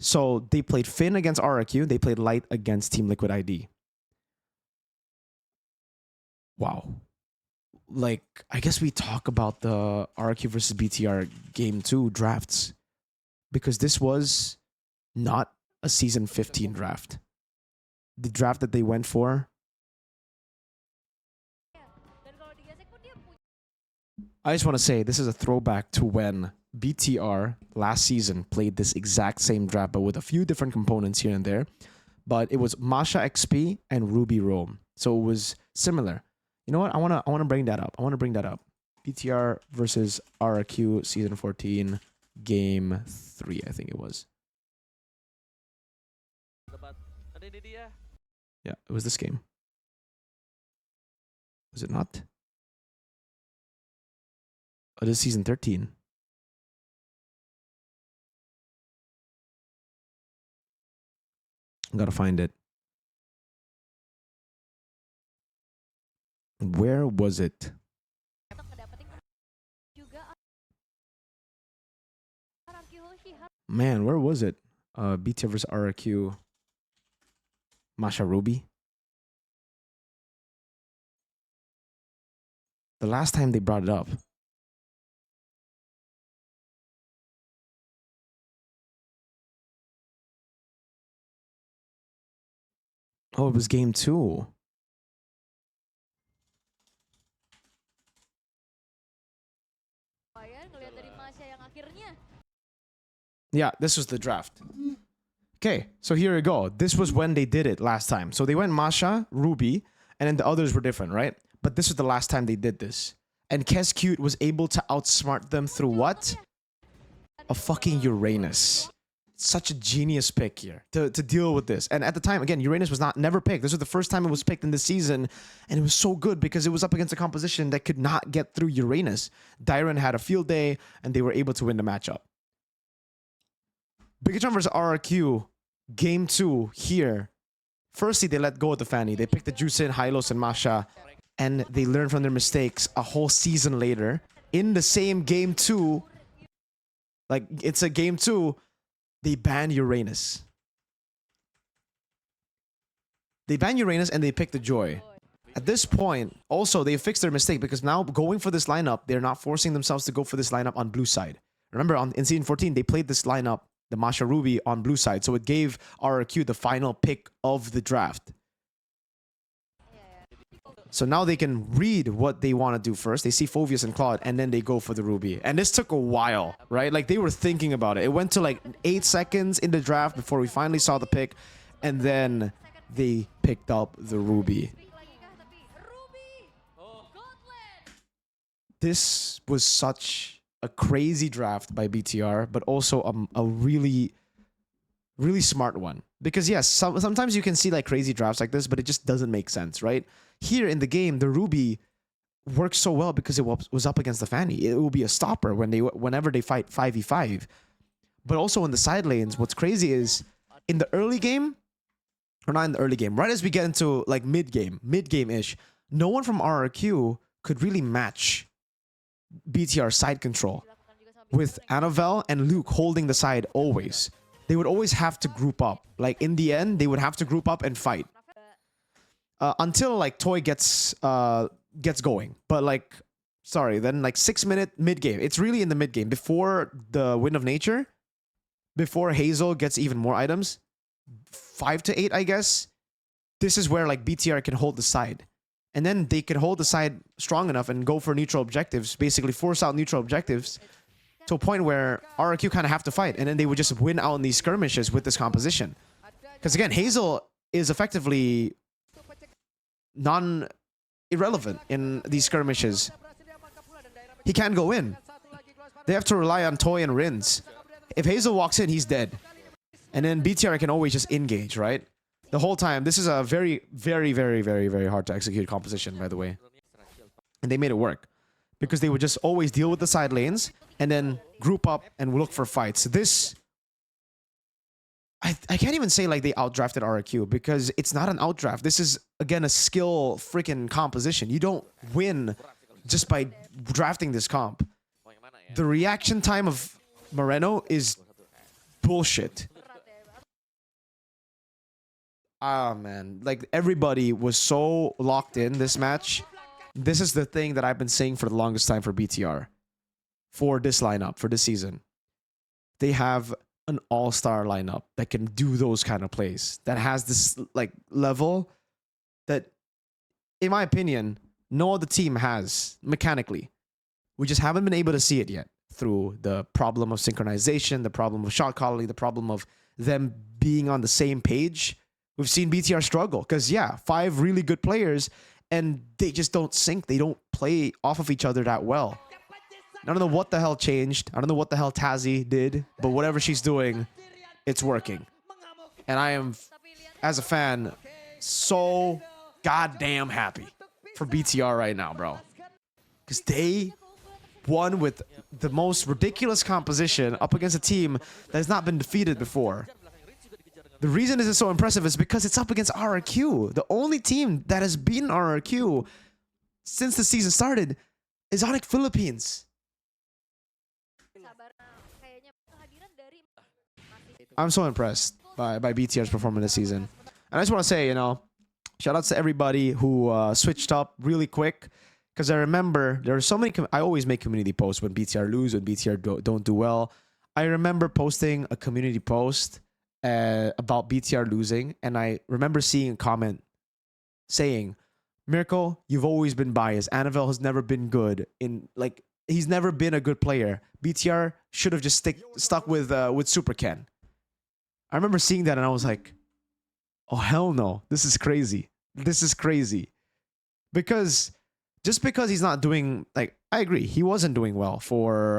S1: So they played Finn against RRQ. They played Light against Team Liquid ID. Wow. Like, I guess we talk about the RRQ versus BTR Game 2 drafts, because this was not a Season 15 draft. The draft that they went for, I just want to say this is a throwback to when BTR last season played this exact same draft, but with a few different components here and there. But it was Masha XP and Ruby Rome, so it was similar. You know what? I wanna bring that up. BTR versus RRQ Season 14 Game 3, I think it was. Yeah, it was this game. Was it not? Oh, this is Season 13. I gotta find it. Where was it? Man, where was it? BTR versus RRQ. Masha Ruby. The last time they brought it up. Oh, it was Game 2. Yeah, this was the draft. Okay, so here we go. This was when they did it last time. So they went Masha, Ruby, and then the others were different, right? But this was the last time they did this. And Kescute was able to outsmart them through what? A fucking Uranus. Such a genius pick here to deal with this. And at the time, again, Uranus was never picked. This was the first time it was picked in this season. And it was so good because it was up against a composition that could not get through Uranus. Dyron had a field day, and they were able to win the matchup. Bigetron versus RRQ, Game 2 here. Firstly, they let go of the Fanny. They picked the Juicin, Hylos, and Masha. And they learned from their mistakes a whole season later. In the same Game 2, like, it's a Game 2, they ban Uranus. They ban Uranus and they pick the Joy. At this point, also, they fixed their mistake because now going for this lineup, they're not forcing themselves to go for this lineup on blue side. Remember, in Season 14, they played this lineup, the Masha Ruby, on blue side. So it gave RRQ the final pick of the draft. So now they can read what they want to do first. They see Phoveus and Claude, and then they go for the Ruby. And this took a while, right? Like, they were thinking about it. It went to like 8 seconds in the draft before we finally saw the pick. And then they picked up the Ruby. This was such a crazy draft by BTR, but also a really, really smart one. Because yes, sometimes you can see like crazy drafts like this, but it just doesn't make sense, right? Here in the game, the Ruby works so well because it was up against the Fanny. It will be a stopper whenever they fight 5v5. But also in the side lanes, what's crazy is in the early game, or not in the early game, right as we get into like mid-game-ish, no one from RRQ could really match BTR side control with Annabelle and Luke holding the side always. They would always have to group up. Like, in the end, they would have to group up and fight. Until, like, Toy gets going. But, like, sorry, then like 6-minute mid game. It's really in the mid game before the Wind of Nature, before Hazel gets even more items, 5 to 8, I guess. This is where like BTR can hold the side. And then they can hold the side strong enough and go for neutral objectives, basically force out neutral objectives to a point where RRQ kind of have to fight. And then they would just win out in these skirmishes with this composition. Because again, Hazel is effectively irrelevant in these skirmishes. He can't go in. They have to rely on Toy and Rins. If Hazel walks in, he's dead. And then BTR can always just engage, right? The whole time. This is a very, very, very, very, very hard to execute composition, by the way. And they made it work. Because they would just always deal with the side lanes and then group up and look for fights. This... I can't even say like they outdrafted RRQ because it's not an outdraft. This is, again, a skill freaking composition. You don't win just by drafting this comp. The reaction time of Moreno is bullshit. Ah, man. Like, everybody was so locked in this match. This is the thing that I've been saying for the longest time for BTR. For this lineup, for this season. They have an all-star lineup that can do those kind of plays. That has this, like, level that, in my opinion, no other team has mechanically. We just haven't been able to see it yet through the problem of synchronization, the problem of shot calling, the problem of them being on the same page. We've seen BTR struggle because, yeah, 5 really good players and they just don't sync. They don't play off of each other that well. I don't know what the hell changed. I don't know what the hell Tazzy did, but whatever she's doing, it's working. And I am, as a fan, so goddamn happy for BTR right now, bro. Because they won with the most ridiculous composition up against a team that has not been defeated before. The reason this is so impressive is because it's up against RRQ. The only team that has beaten RRQ since the season started is ONIC Philippines. I'm so impressed by BTR's performance this season. And I just want to say, you know, shout outs to everybody who switched up really quick. Because I remember there are so many... I always make community posts when BTR lose, when BTR don't do well. I remember posting a community post about BTR losing. And I remember seeing a comment saying, Mirko, you've always been biased. Anavel has never been good. He's never been a good player. BTR should have just stuck with Super Ken. I remember seeing that and I was like, oh, hell no. This is crazy. This is crazy. Because just because he's not doing, like, I agree, he wasn't doing well for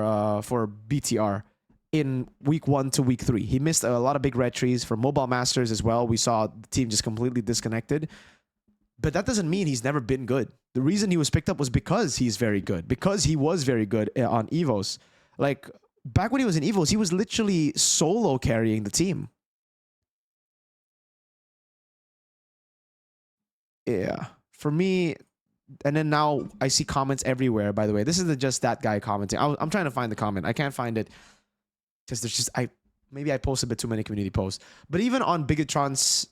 S1: BTR in week 1 to week 3. He missed a lot of big red trees for Mobile Masters as well. We saw the team just completely disconnected. But that doesn't mean he's never been good. The reason he was picked up was because he's very good. Because he was very good on EVOS. Like, back when he was in EVOS, he was literally solo carrying the team. Yeah. For me... And then now I see comments everywhere, by the way. This isn't just that guy commenting. I'm trying to find the comment. I can't find it. Because there's just... Maybe I post a bit too many community posts. But even on Bigetron's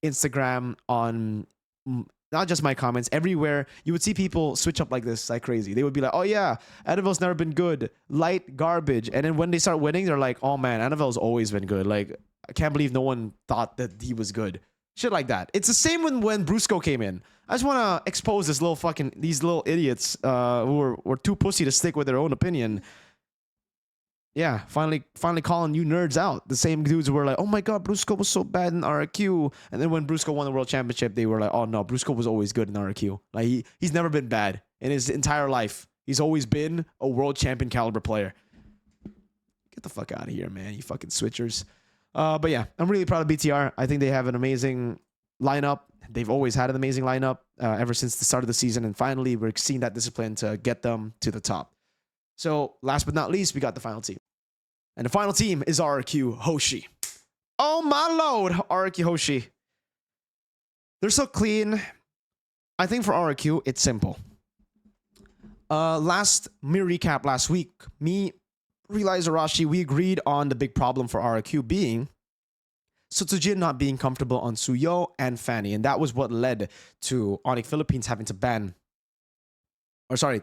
S1: Instagram, on... Not just my comments, everywhere, you would see people switch up like this, like crazy. They would be like, oh yeah, Anavel's never been good. Light garbage. And then when they start winning, they're like, oh man, Anavel's always been good. Like, I can't believe no one thought that he was good. Shit like that. It's the same when Brusco came in. I just want to expose these little idiots who were too pussy to stick with their own opinion. Yeah, finally calling you nerds out. The same dudes who were like, oh my god, Brusco was so bad in RRQ. And then when Brusco won the World Championship, they were like, oh no, Brusco was always good in RRQ. Like, he's never been bad in his entire life. He's always been a World Champion caliber player. Get the fuck out of here, man, you fucking switchers. But yeah, I'm really proud of BTR. I think they have an amazing lineup. They've always had an amazing lineup ever since the start of the season. And finally, we're seeing that discipline to get them to the top. So last but not least, we got the final team. And the final team is RRQ Hoshi. Oh my lord, RRQ Hoshi. They're so clean. I think for RRQ, it's simple. Last mirror recap last week, me, Realize Arashi, we agreed on the big problem for RRQ being Sutsujin not being comfortable on Suyo and Fanny. And that was what led to ONIC Philippines having to ban, or sorry,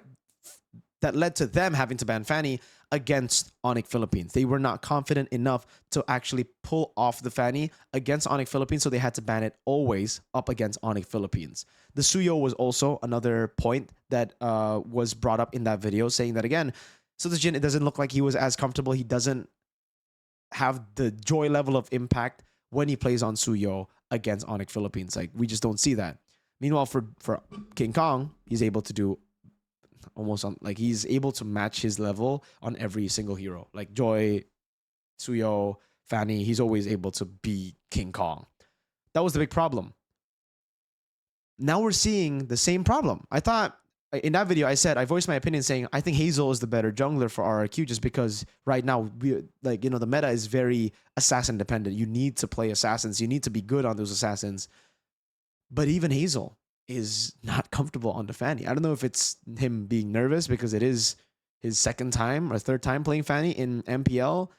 S1: that led to them having to ban Fanny against ONIC Philippines. They were not confident enough to actually pull off the Fanny against ONIC Philippines, so they had to ban it always up against ONIC Philippines. The Suyo was also another point that was brought up in that video, saying that again, Sutujin, it doesn't look like he was as comfortable. He doesn't have the joy level of impact when he plays on Suyo against ONIC Philippines. Like, we just don't see that. Meanwhile, for King Kong, he's able to do almost on, like, he's able to match his level on every single hero. Like Joy, Suyo, Fanny, he's always able to be King Kong. That was the big problem. Now we're seeing the same problem. I thought in that video I said, I voiced my opinion saying I think Hazel is the better jungler for RRQ, just because right now we, like, you know, the meta is very assassin dependent. You need to play assassins. You need to be good on those assassins. But even Hazel is not comfortable on the Fanny. I don't know if it's him being nervous because it is his second time or third time playing Fanny in MPL,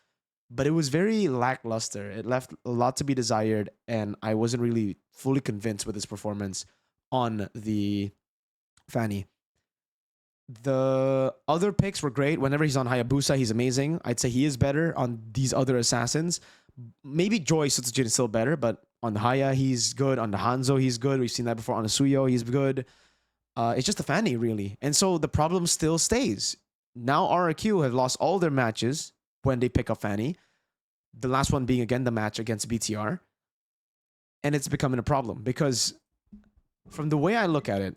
S1: but it was very lackluster. It left a lot to be desired, and I wasn't really fully convinced with his performance on the Fanny. The other picks were great. Whenever he's on Hayabusa, he's amazing. I'd say he is better on these other assassins. Maybe Joy Sutsujin is still better, but on the Haya, he's good. On the Hanzo, he's good. We've seen that before. On the Suyo, he's good. It's just the Fanny, really. And so the problem still stays. Now RRQ have lost all their matches when they pick up Fanny. The last one being, again, the match against BTR. And it's becoming a problem because from the way I look at it,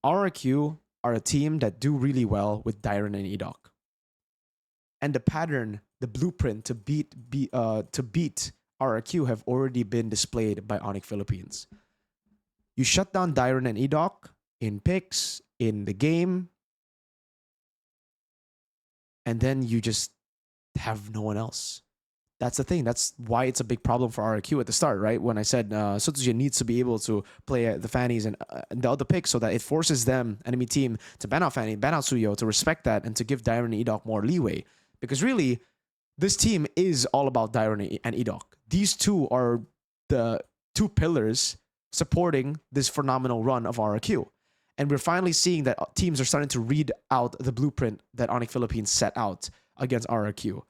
S1: RRQ are a team that do really well with Dyron and Edok. And the pattern, the blueprint to beat RRQ have already been displayed by ONIC Philippines. You shut down Dyron and Edok in picks, in the game, and then you just have no one else. That's the thing. That's why it's a big problem for RRQ at the start, right? When I said Sotsuji needs to be able to play the Fannies and the other picks so that it forces them, enemy team, to ban out Fanny, ban out Suyo, to respect that and to give Dyron and Edok more leeway. Because really, this team is all about Dyron and Edok. These two are the two pillars supporting this phenomenal run of RRQ. And we're finally seeing that teams are starting to read out the blueprint that ONIC Philippines set out against RRQ.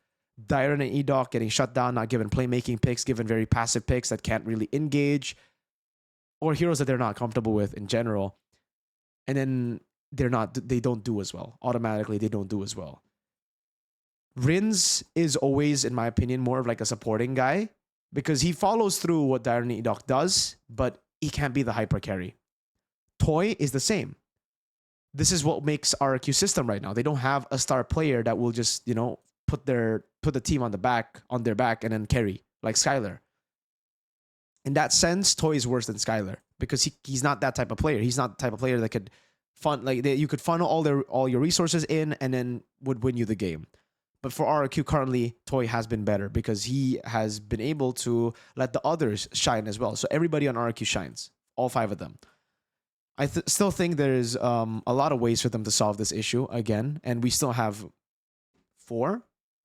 S1: Dyron and Edok getting shut down, not given playmaking picks, given very passive picks that can't really engage, or heroes that they're not comfortable with in general. And then they don't do as well. Automatically, they don't do as well. Rins is always, in my opinion, more of like a supporting guy because he follows through what Dyron and Edok does, but he can't be the hyper carry. Toy is the same. This is what makes RRQ system right now. They don't have a star player that will just, you know, put the team on their back and then carry like Skylar. In that sense, Toy is worse than Skylar because he's not that type of player. He's not the type of player that could you could funnel all your resources in and then would win you the game. But for RRQ currently, Toy has been better because he has been able to let the others shine as well. So everybody on RRQ shines, all 5 of them. I still think there's a lot of ways for them to solve this issue again, and we still have 4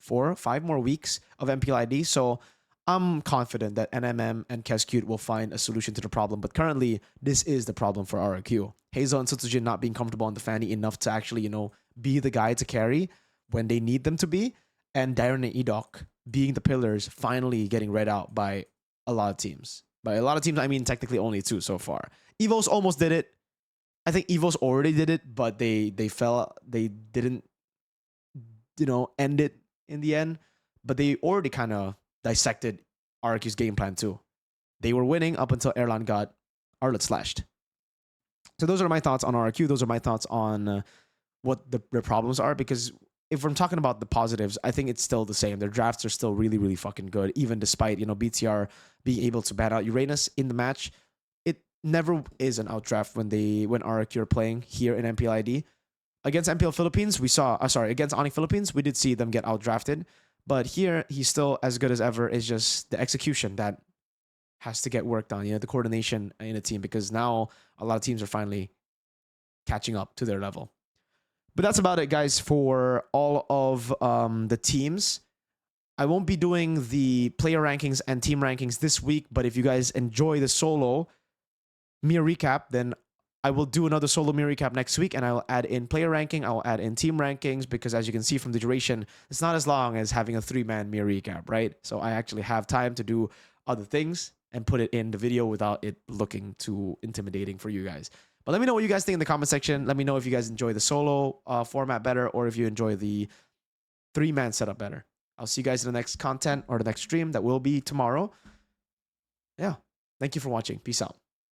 S1: or 5 more weeks of MPL ID. So I'm confident that NMM and Kescute will find a solution to the problem. But currently, this is the problem for RRQ. Hazel and Sutsujin not being comfortable on the Fanny enough to actually, you know, be the guy to carry when they need them to be. And Dyron and Edok being the pillars, finally getting read out by a lot of teams. By a lot of teams, I mean technically only 2 so far. EVOS almost did it. I think EVOS already did it, but they didn't, you know, end it in the end. But they already kind of dissected RRQ's game plan too. They were winning up until Erlan got Arlet slashed. So those are my thoughts on RRQ. Those are my thoughts on what their problems are. Because if I'm talking about the positives, I think it's still the same. Their drafts are still really, really fucking good. Even despite, you know, BTR being able to ban out Uranus in the match, it never is an outdraft when RRQ are playing here in MPL ID. Against MPL Philippines, we saw, against ONIC Philippines, we did see them get outdrafted. But here, he's still as good as ever. It's just the execution that has to get worked on, you know, the coordination in a team, because now a lot of teams are finally catching up to their level. But that's about it, guys, for all of the teams. I won't be doing the player rankings and team rankings this week, but if you guys enjoy the solo Mir recap, then I will do another solo mirror recap next week, and I'll add in player ranking. I'll add in team rankings because, as you can see from the duration, it's not as long as having a 3-man mirror recap, right? So I actually have time to do other things and put it in the video without it looking too intimidating for you guys. But let me know what you guys think in the comment section. Let me know if you guys enjoy the solo format better or if you enjoy the 3-man setup better. I'll see you guys in the next content or the next stream that will be tomorrow. Yeah. Thank you for watching. Peace out.